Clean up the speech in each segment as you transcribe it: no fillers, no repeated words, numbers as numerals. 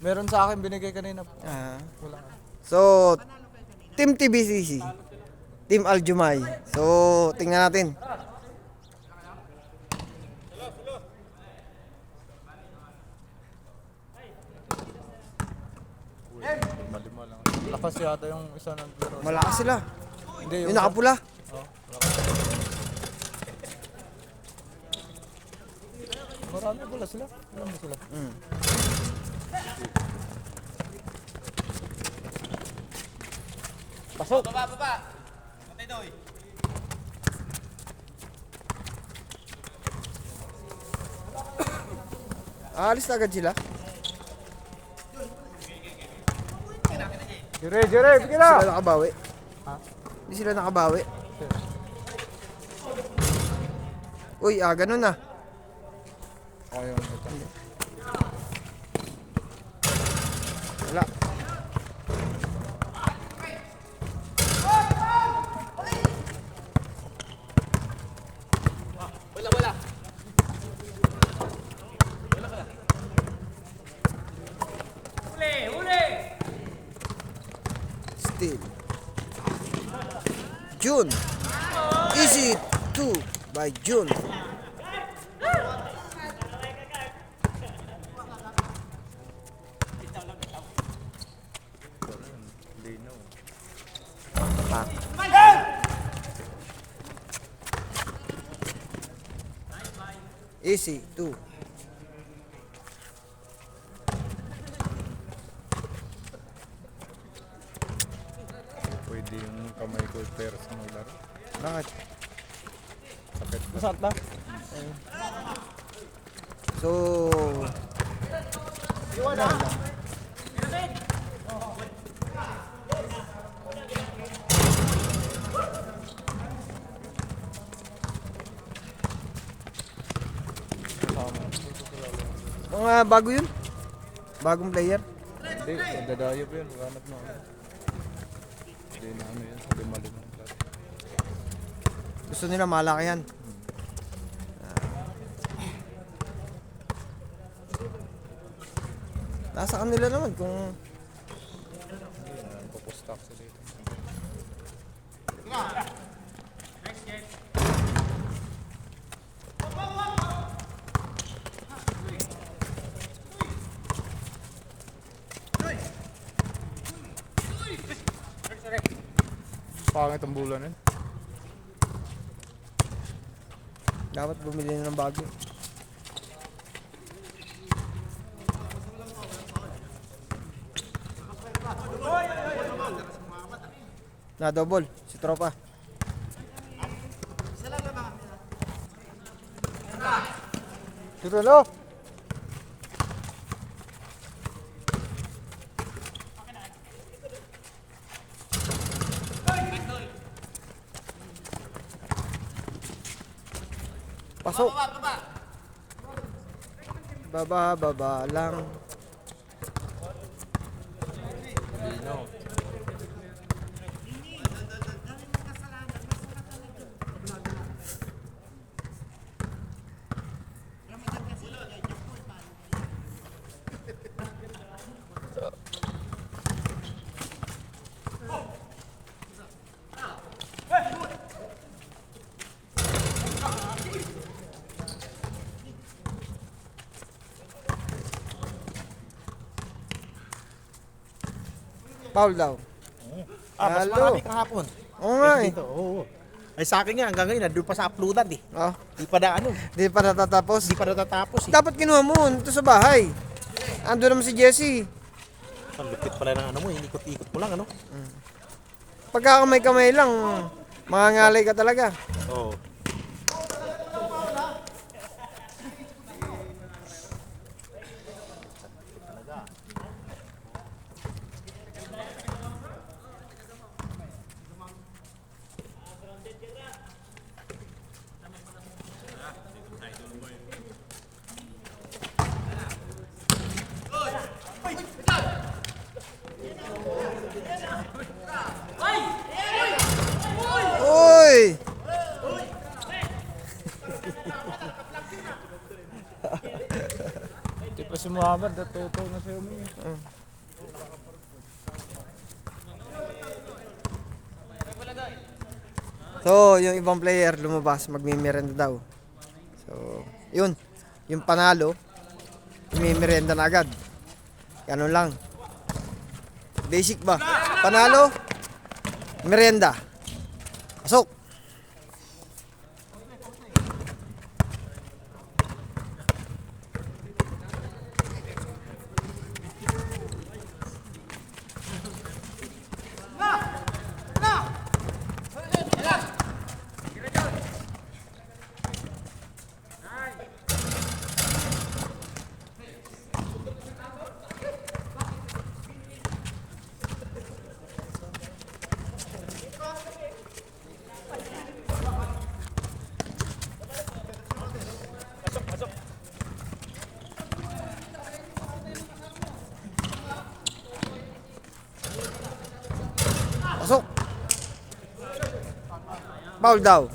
Meron sa akin binigay kanina po. Ah. Wala. So, Team TBCC. Team Aljumay. So, tingnan natin. Malima lang. Lakas yata yung isa ng laro. Malakas sila. Hindi, Yung nakapula. Oh, lakas. Marami pala sila. Alam mo sila. Pasok! Baba. Patay doy. Aalis na agad sila. Jure, bigyan na! Sila nakabawi. Hindi sila nakabawi. Uy, ganun na. Ayaw ito. Wala. Wala. Huli! Still. June. Easy 2 by June. Easy 2. Pwede yung kamay ko pero sa maglaro. Bakit? Sakit. Masakit ba? So, wala lang. Mga bago yun? Bagong player? Hindi, magdadayo pa yun. Maghanap na ako. Hindi na ano yun. Sabi malima. Gusto nila malakihan. Nasa kanila naman kung Pupustak sila ito. Pangit ang bulan eh. dapat bumili na ng bago. Na double si tropa. Tutulo! Pasok. Baba lang. Paul daw. Mas Halo. marami kahapon. Oo nga eh. Dito, oo. Ay sa akin nga, hanggang ngayon, nandun pa sa uploadan eh. Oh, Di pa na ano, di pa natatapos. di pa natatapos eh. Dapat kinuha mo ito sa bahay. Ando naman si Jesse. Ang lupit pala ng ano mo, inikot-ikot mo lang ano. Pagka kamay-kamay lang, mangangalay ka talaga. Oo. Uy! Di pa simula. Muhammad, natuto na sa'yo mo. So, yung ibang player lumabas, magmimerenda daw. So, yun. Yung panalo, magmimerenda na agad. Ganun lang. Basic ba? Panalo, merenda. Pasok. Pasok. Foul daw.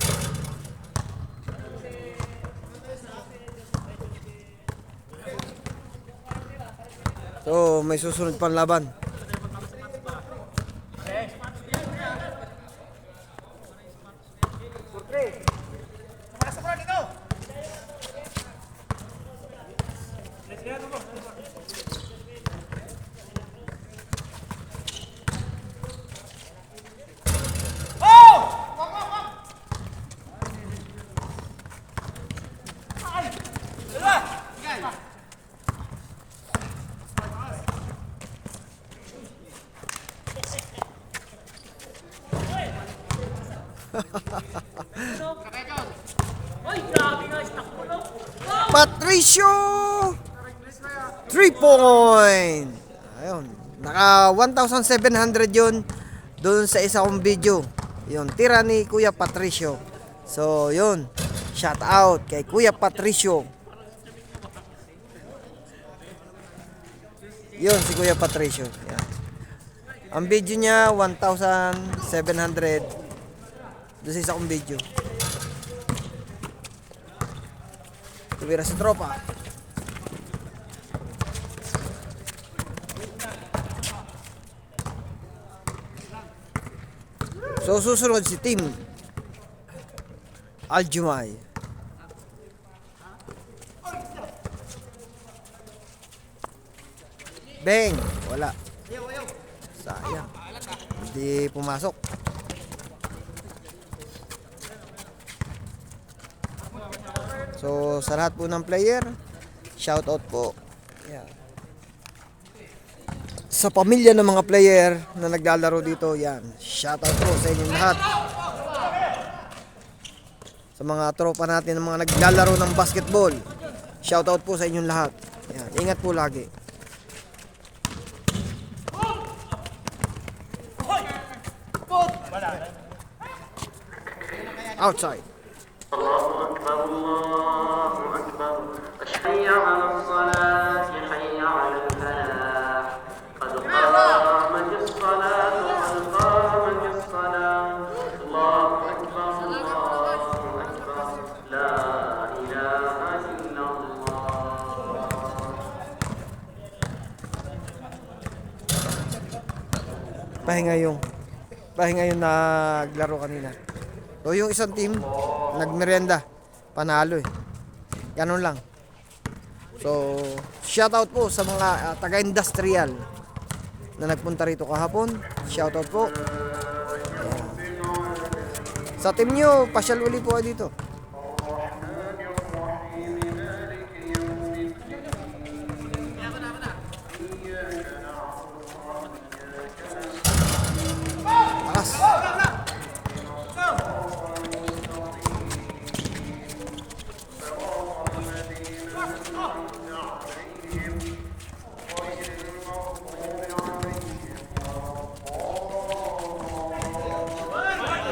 So, may susunod pang laban. Patricio! 3 point! Ayun. Naka 1,700 yun doon sa isa kong video. Yun. Tira ni Kuya Patricio. So, yun. Shout out kay Kuya Patricio. Yun, si Kuya Patricio. Yan. Ang video niya, 1,700 doon sa isa kong video. Tubira si tropa. So susunod si Team Aljumay. Bang! Wala. Sayang. Hindi pumasok. So, sa lahat po ng player, shout out po. Yan. Sa pamilya ng mga player na naglalaro dito, yan. Shout out po sa inyong lahat. Sa mga tropa natin ng mga naglalaro ng basketball, shout out po sa inyong lahat. Yan. Ingat po lagi. Outside. حي على الصلاة حي على الفلاح قد قامت الصلاة قد قامت الصلاة الله أكبر الله أكبر لا إله إلا الله. Pahinga yung naglaro kanina. So yung isang team nagmerienda, panalo eh. Ganun lang. So, shoutout po sa mga taga-industrial na nagpunta rito kahapon. Shoutout po. Ayan. Sa team nyo, pasyal uli po dito. Lakas.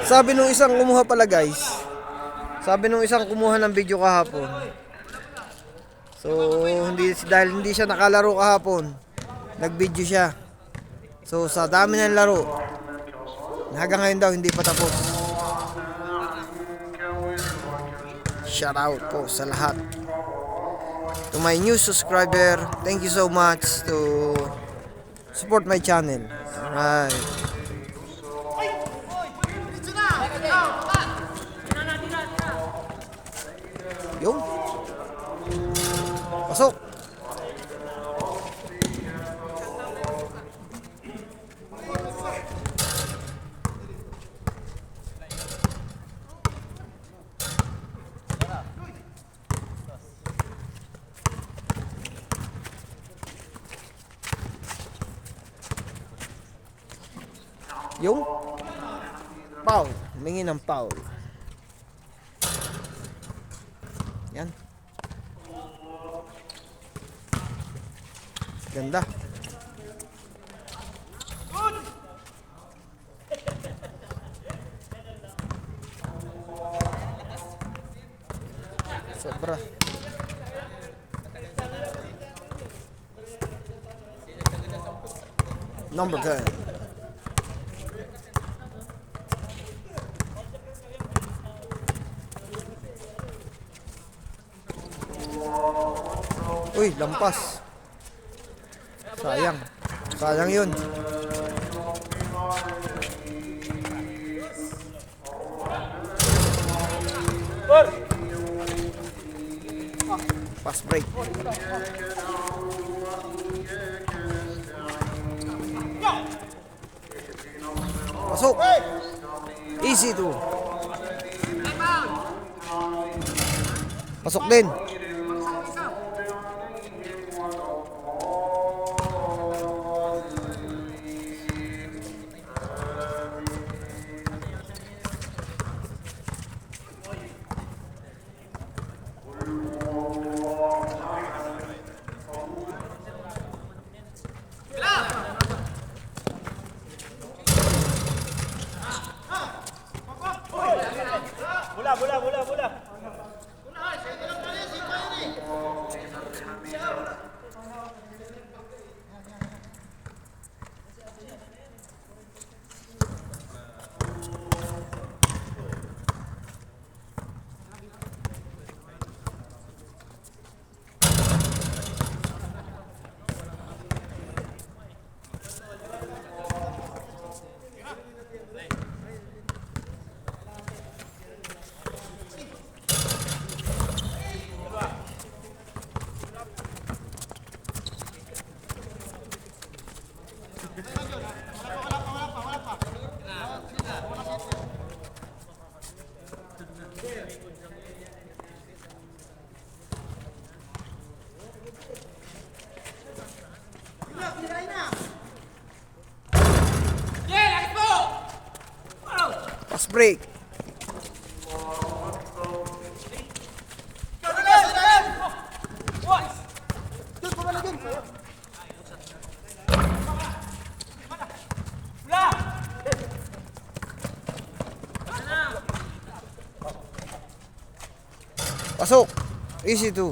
Sabi nung isang kumuha pala guys. Sabi nung isang kumuha ng video kahapon. So dahil hindi siya nakalaro kahapon, nag-video siya. So sa dami ng laro, hanggang ngayon daw hindi pa tapos. Shout out po sa lahat. To my new subscriber, thank you so much to support my channel. Alright. Yung. Pasok. Yung foul, humingi ng foul. Yan. Ganda. Sobra. Number 10. Uy, lampas. Sayang. Sayang yun. Pass break. Pasok. Easy to. Pasok din. Pass break. Pasok. Easy to.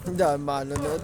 Hindi manonood.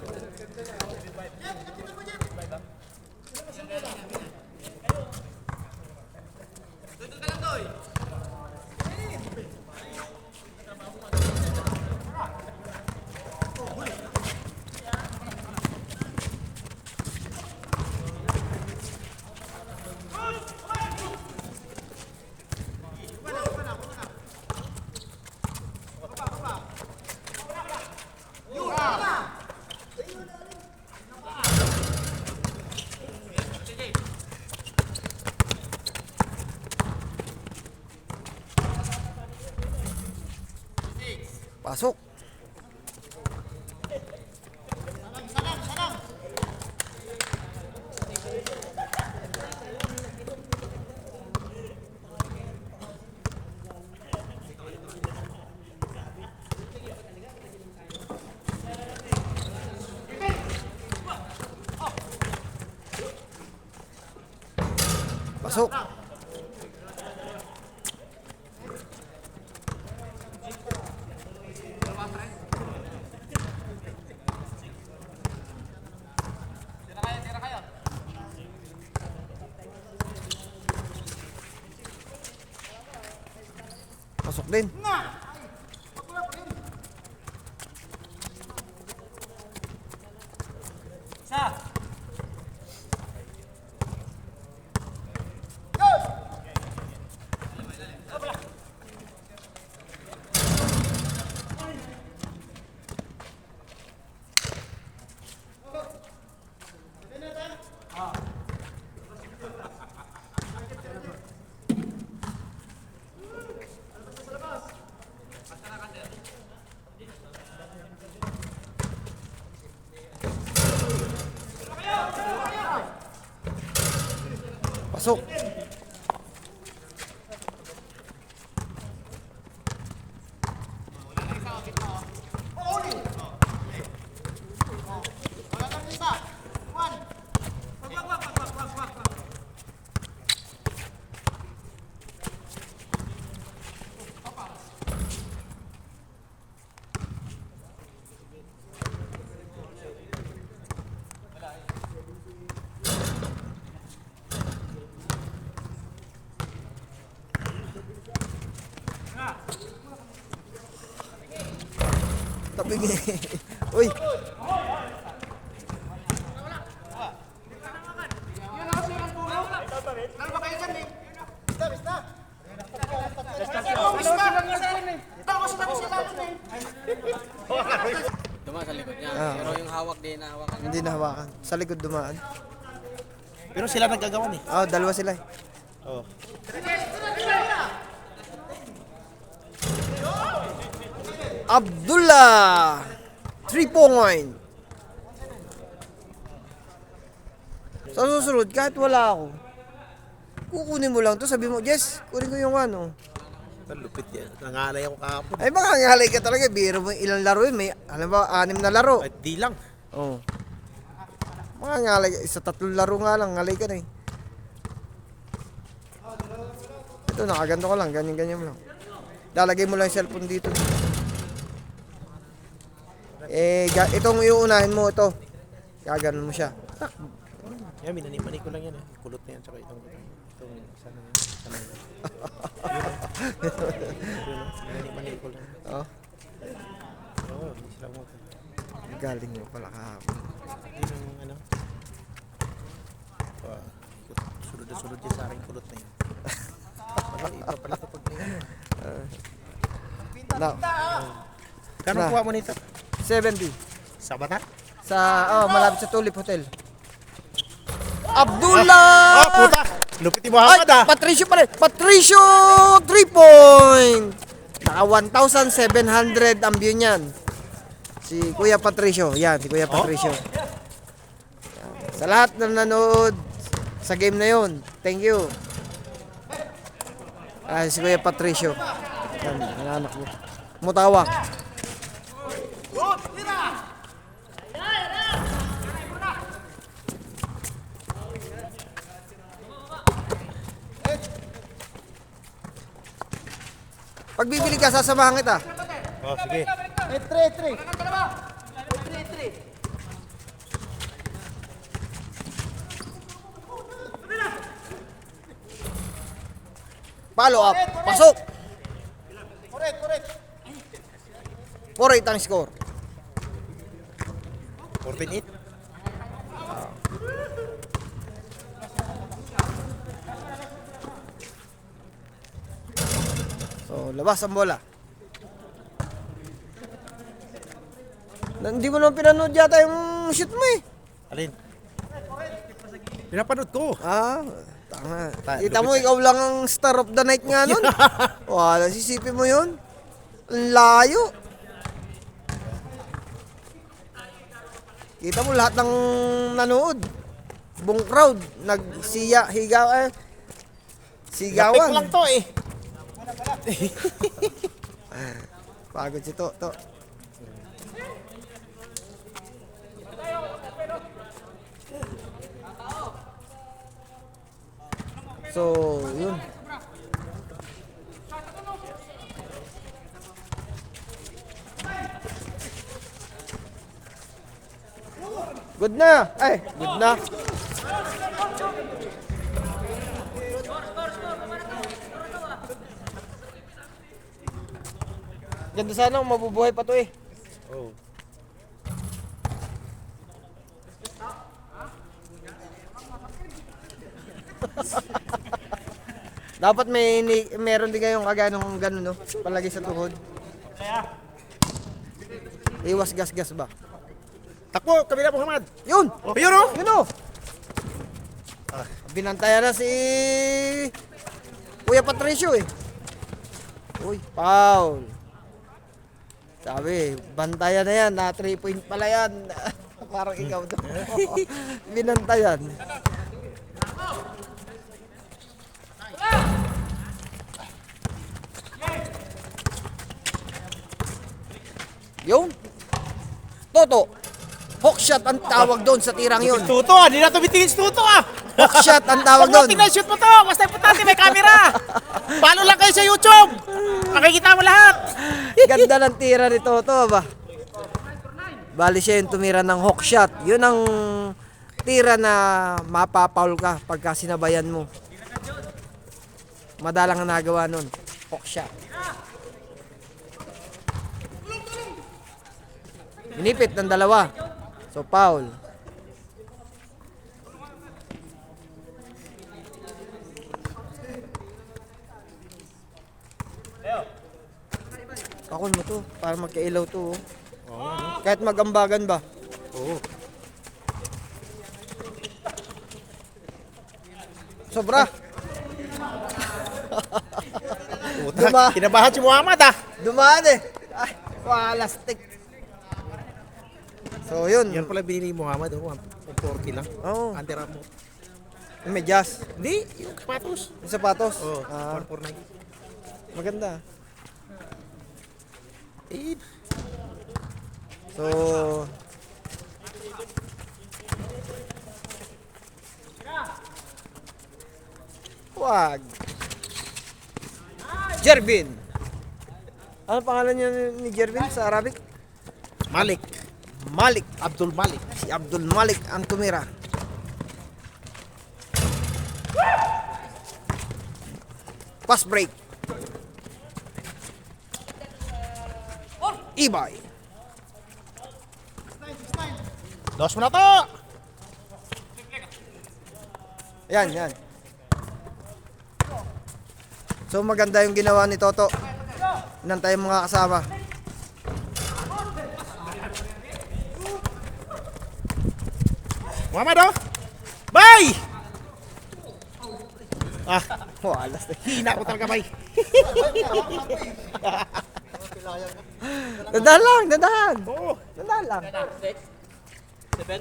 Pasok. Pasok. Pasok din. Pasok. Tabi niya. Uy. Dumaan sa likod niya. Ah. Pero yung hawak din na hawakan. Hindi nahawakan. Sa likod dumaan. Pero sila naggagawan eh. Oh, dalawa sila eh. Oh. Abdullah 3 point. Sa susunod, kahit wala ako, kukunin mo lang to. Sabi mo, Jess, kunin ko yung ano. Ang lupit yan. Nangalay ako kahapon. Ay, baka ngalay ka talaga. Biro mo ilang laro yun. May, alam ba, 6 na laro. Ay, di lang. Oo. Mga ngalay, isa 3 laro nga lang, ngalay ka na eh. Ito, nakaganto ko lang, ganyan-ganyan mo lang. Lalagay mo lang yung cellphone dito. Itong iuunahin mo, ito. Gaganon mo siya. Yan, minani-mani ko lang yan eh. Kulot na yan. Tsaka itong isa na yan. Minani-mani ko lang. Oh, Oo, hindi sila mo. galing mo pala kahapon. Yun ang ano. Sunod na sunod yan sa aking kulot na yan. Iba pala ito pag may ano. Na, Kano Na. kuha mo nito? 70. Sa bata? Sa, malapit sa Tulip Hotel. Abdullah! Oh, puta! Lupit ni Ay, Muhammad ah! Patricio pa rin. Patricio, 3 point. Naka 1,700 ang view niyan. Si Kuya Patricio. Yan, si Kuya Patricio. Yan. Sa lahat na nanood sa game na yon, thank you. Si Kuya Patricio. Yan, ang anak mo. Mutawak. Pag bibili ka, sasamahan kita. Oh, sige. Follow up. Pasok. 4-8 ang score. 14-8. So, labas ang bola. Hindi mo naman pinanood yata yung shoot mo eh. Alin? Pinapanood ko. Tama. Kita mo, ikaw lang ang star of the night nga nun. Wala, sisipin mo yun. Ang layo. Kita mo lahat ng nanood. Buong crowd. Sigawan. Lapik lang to eh. Pagod si Toto. So, yun. Good na. Ay, good na. Ganda sana kung mabubuhay pa to eh. Oh. Dapat meron din kayong kagaya ng ganun, no? Palagi sa tuhod. Iwas gas-gas ba? Takbo, kabila Muhammad. Yun! Oh, yun oh. Yun, oh! Binantayan na si Kuya Patricio eh. Uy, foul. Sabi, bantayan na yan. Na 3 point pala yan. Parang ikaw to. Binantayan. Yun. Toto. Hook shot ang tawag doon sa tirang yun. Tuto ah, di na tumitingin si Tuto ah. Hook shot ang tawag Huwag mo doon. tinashoot mo to, basta importante may camera. Paano lang kayo sa YouTube? Makikita mo lahat. Ganda ng tira ni Toto ba? Bali siya yung tumira ng hook shot. Yun ang tira na mapapaul ka pagka sinabayan mo. Madalang ang nagawa nun. Hook shot. Minipit ng dalawa. So, foul. Kakon mo to, para magkailaw to. Oh. Kahit magambagan ba? Oo. Sobra. Kinabahan si Muhammad ah. Dumaan eh. Ay, walastik. So, yun. Yan pala binili ni Muhammad, oh, 40 lang. Oo. Under Armour. Yung medyas. Hindi, yung sapatos. Yung sapatos. Oh, Ah, 149. maganda. Eh, So, wag. Jervin. Ano pangalan niya ni Jervin sa Arabic? Malik. Malik. Abdul Malik. Si Abdul Malik ang tumira. Pass break. Ibay. Dos mo na to! Yan, yan. So maganda yung ginawa ni Toto. Inantay yung mga kasama. Muhammad oh! Bye! Ah, Walas na. hina ko talaga bay. Dandahan lang, dandahan. Oo. Dandahan lang. 7.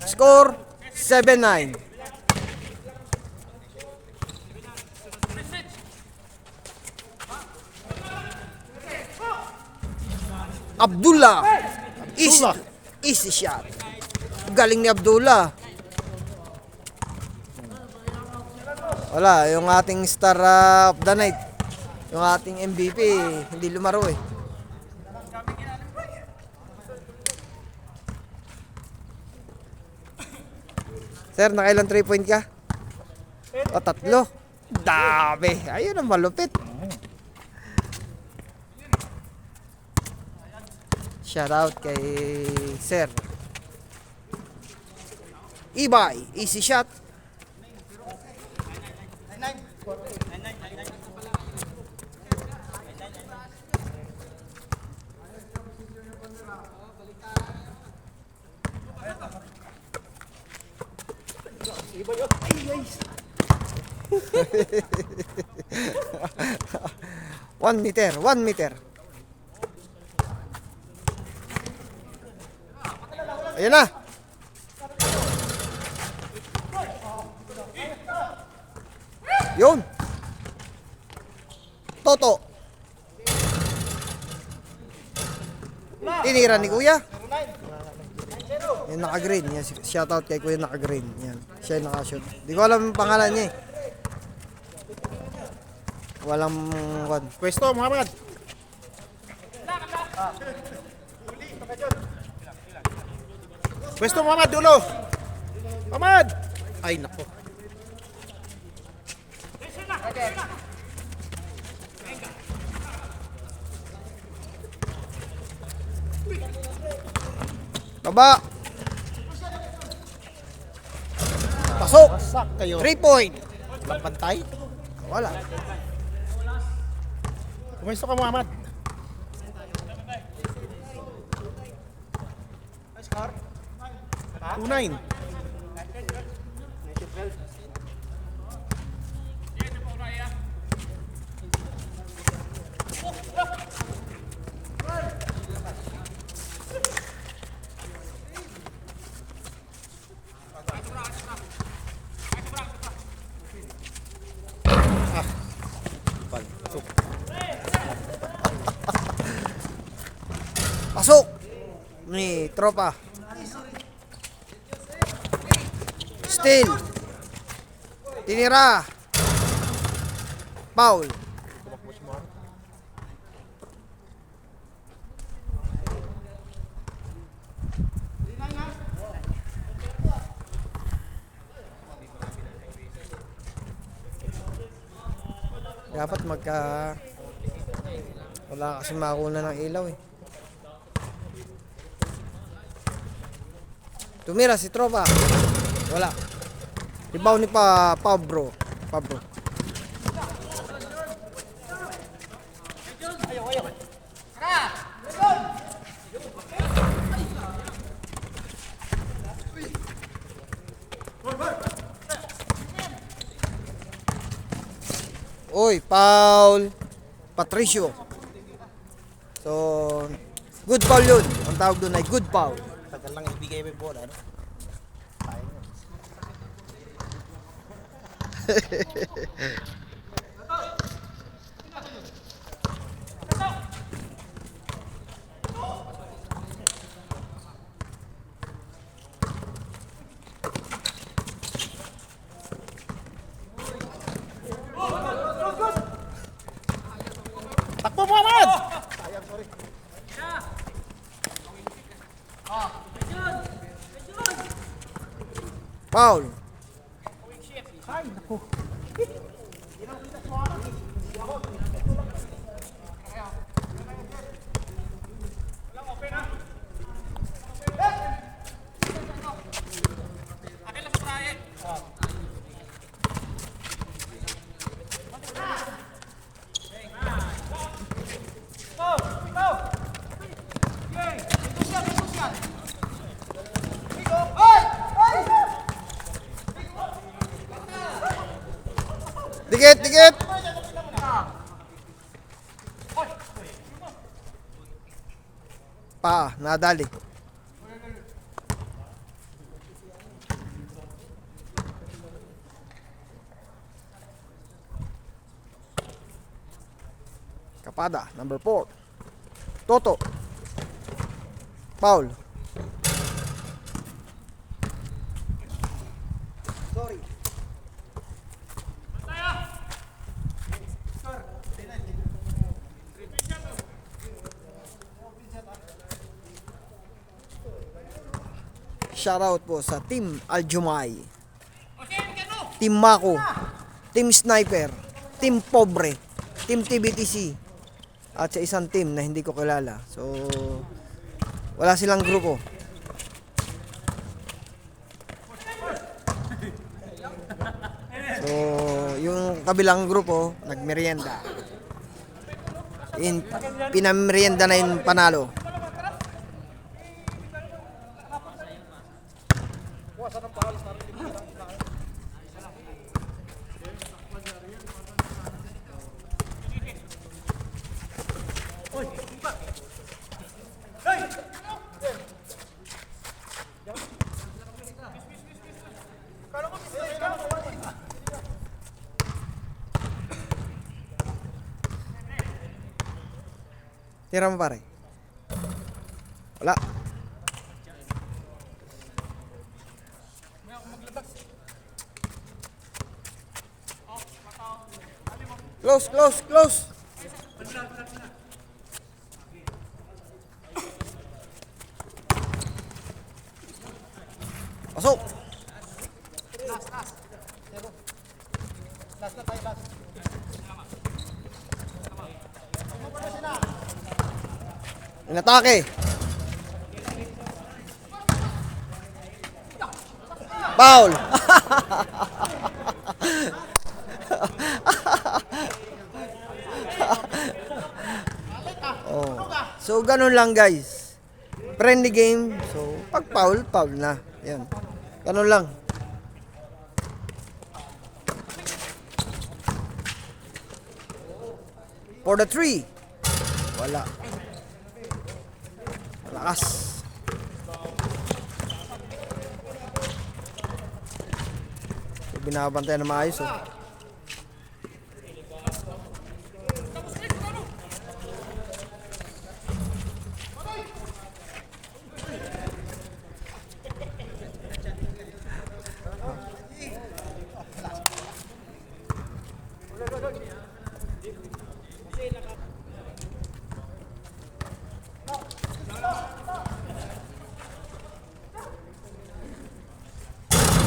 Score 7-9. Abdullah. Easy shot. Galing ni Abdullah. Wala, yung ating star of the night. Yung ating MVP, hindi lumaro eh. Sir, nakailan 3 point ka? O, 3. Dami. Ayun ang malupit. Shout out kay Sir. Ibay, easy shot. One meter, 1 meter. Ayan na. Yun. Toto. Tinira ni Kuya. Yan naka-green. Yan, shoutout kay Kuya naka-green. Yan. Siya yung naka-shoot. Di ko alam yung pangalan niya eh. Walang one. Pwesto, Muhammad. Pwesto, Muhammad, dulo. Muhammad. Ay, nako. Baba. Pasok. Sak kayo. 3 point. Pantay. Wala. Pwesto ka, Muhammad. Tunay. Pasok. Ni tropa. Steal. Tinira. Foul. Dapat wala kasi makuna ng ilaw eh. Tumira si tropa. Wala. Rebound ni Pablo. Oy, foul. Patricio. So, good foul yun. Ang tawag doon ay good foul. Tagal lang ibigay mo yung bola, ano? Takbo, Muhammad! Foul. Dikit. Nadali. Kapada, number 4. Toto. Foul. Sorry. Shoutout po sa Team Aljumay, Team Mako, Team Sniper, Team Pobre, Team TBTC, at sa isang team na hindi ko kilala. So, wala silang grupo. So, yung kabilang grupo, nagmerienda. Pinamerienda na yung panalo. Tira mo pare. Wala. Close, close, close. Pasok. Inatake. Foul. Oh. So ganun lang guys. Friendly game. So pag foul, foul na. Yan. Ganun lang. For the 3. Wala. Malakas. So, binabantayan na maayos oh.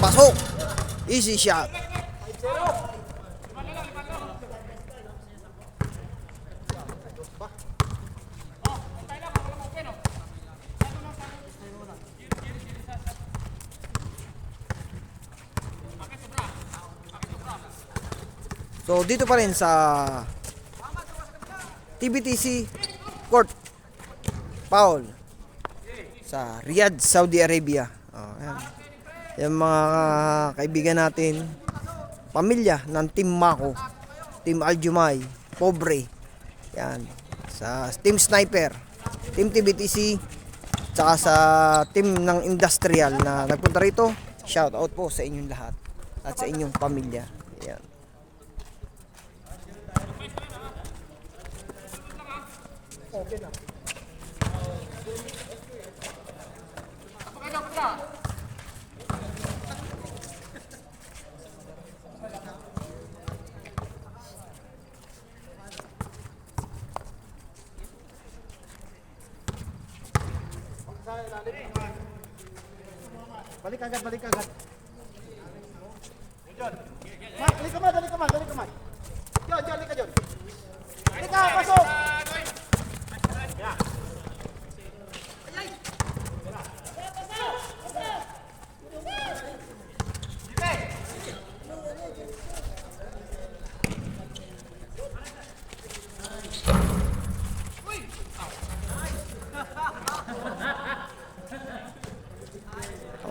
Pasok. Easy shot. So dito pa rin sa TBTC Court. Foul sa Riyadh, Saudi Arabia. Oh, ayan. Yung mga kaibigan natin, pamilya ng Team Mako, Team Aljumay, Pobre. Yan. Sa Team Sniper, Team TBTC, tsaka sa team ng Industrial na nagpunta rito. Shout out po sa inyong lahat at sa inyong pamilya. Yan. Balik agad, balik agad. Mat, balik ka man, balik ka man, balik ka man. John, balik ka, John. Balik ka, pasok!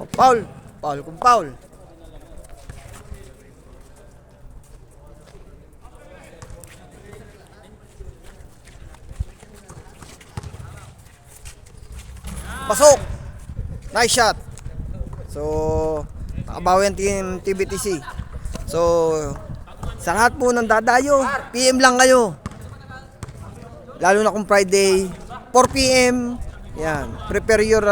Oh, foul. Foul kung foul. Pasok. Nice shot. So, nakabawi ang team TBTC. So, sa lahat po ng dadayo, PM lang kayo. Lalo na kung Friday, 4 PM. Yan. Prepare your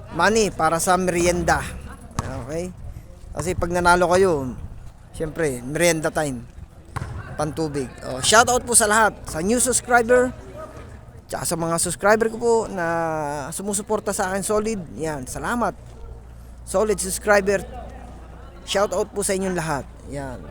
money para sa merienda. Okay? Kasi pag nanalo kayo, syempre, merienda time. Pantubig. Oh, shout out po sa lahat. Sa new subscriber, tsaka sa mga subscriber ko po na sumusuporta sa akin solid. Yan, salamat. Solid subscriber. Shout out po sa inyong lahat. Yan.